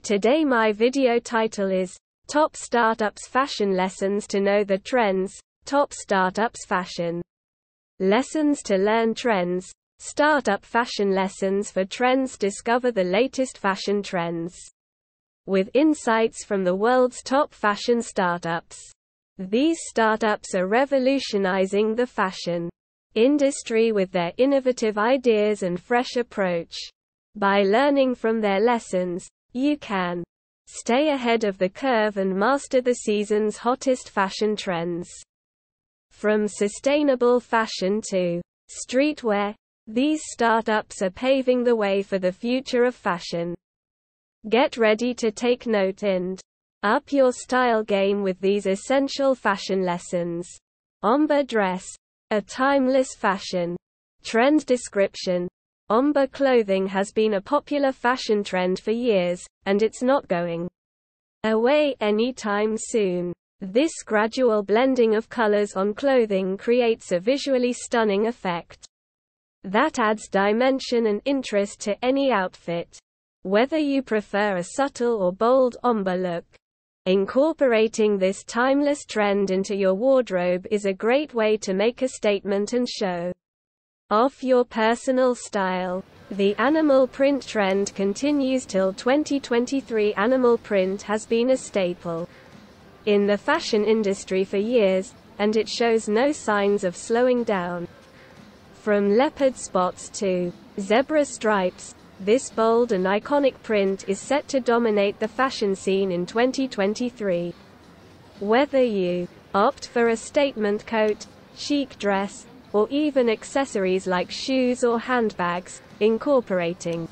Today my video title is, Top Startups Fashion Lessons to Know the Trends, Top Startups Fashion Lessons to Learn Trends, Startup Fashion Lessons for Trends. Discover the latest fashion trends with insights from the world's top fashion startups. These startups are revolutionizing the fashion industry with their innovative ideas and fresh approach. By learning from their lessons, you can stay ahead of the curve and master the season's hottest fashion trends. From sustainable fashion to streetwear, these startups are paving the way for the future of fashion. Get ready to take note and up your style game with these essential fashion lessons. Ombre dress, a timeless fashion trend description. Ombre clothing has been a popular fashion trend for years, and it's not going away anytime soon. This gradual blending of colors on clothing creates a visually stunning effect that adds dimension and interest to any outfit. Whether you prefer a subtle or bold ombre look, incorporating this timeless trend into your wardrobe is a great way to make a statement and show off your personal style. The animal print trend continues till 2023. Animal print has been a staple in the fashion industry for years, and it shows no signs of slowing down. From leopard spots to zebra stripes, this bold and iconic print is set to dominate the fashion scene in 2023. Whether you opt for a statement coat, chic dress, or even accessories like shoes or handbags, incorporating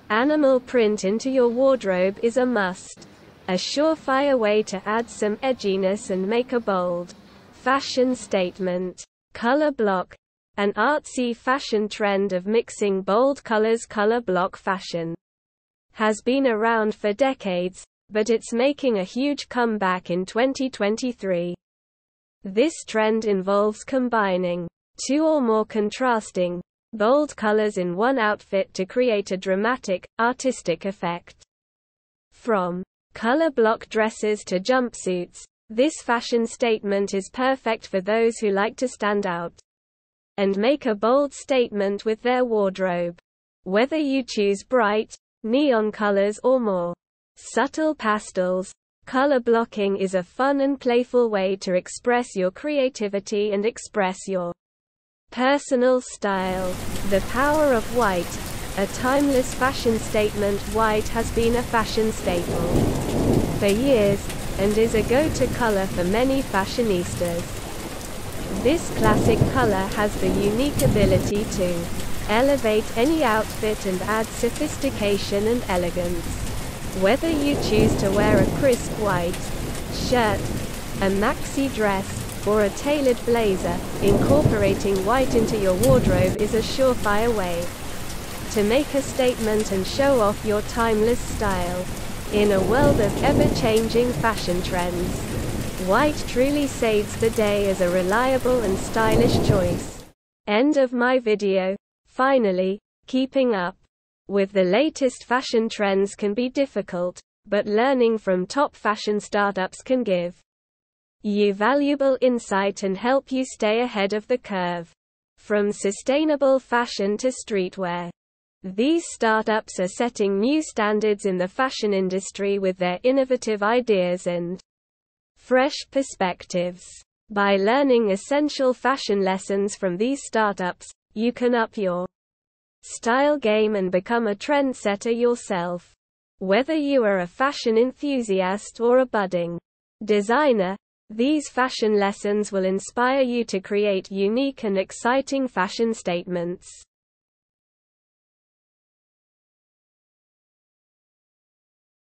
animal print into your wardrobe is a must. A surefire way to add some edginess and make a bold fashion statement. Color block, an artsy fashion trend of mixing bold colors. Color block fashion has been around for decades, but it's making a huge comeback in 2023. This trend involves combining two or more contrasting, bold colors in one outfit to create a dramatic, artistic effect. From color block dresses to jumpsuits, this fashion statement is perfect for those who like to stand out and make a bold statement with their wardrobe. Whether you choose bright, neon colors or more subtle pastels, color blocking is a fun and playful way to express your creativity and express your personal style. The power of white, a timeless fashion statement. White has been a fashion staple for years, and is a go-to color for many fashionistas. This classic color has the unique ability to elevate any outfit and add sophistication and elegance. Whether you choose to wear a crisp white shirt, a maxi dress, or a tailored blazer, incorporating white into your wardrobe is a surefire way to make a statement and show off your timeless style. In a world of ever-changing fashion trends, white truly saves the day as a reliable and stylish choice. End of my video. Finally, keeping up with the latest fashion trends can be difficult, but learning from top fashion startups can give you valuable insight and help you stay ahead of the curve. From sustainable fashion to streetwear, these startups are setting new standards in the fashion industry with their innovative ideas and fresh perspectives. By learning essential fashion lessons from these startups, you can up your style game and become a trendsetter yourself. Whether you are a fashion enthusiast or a budding designer, these fashion lessons will inspire you to create unique and exciting fashion statements.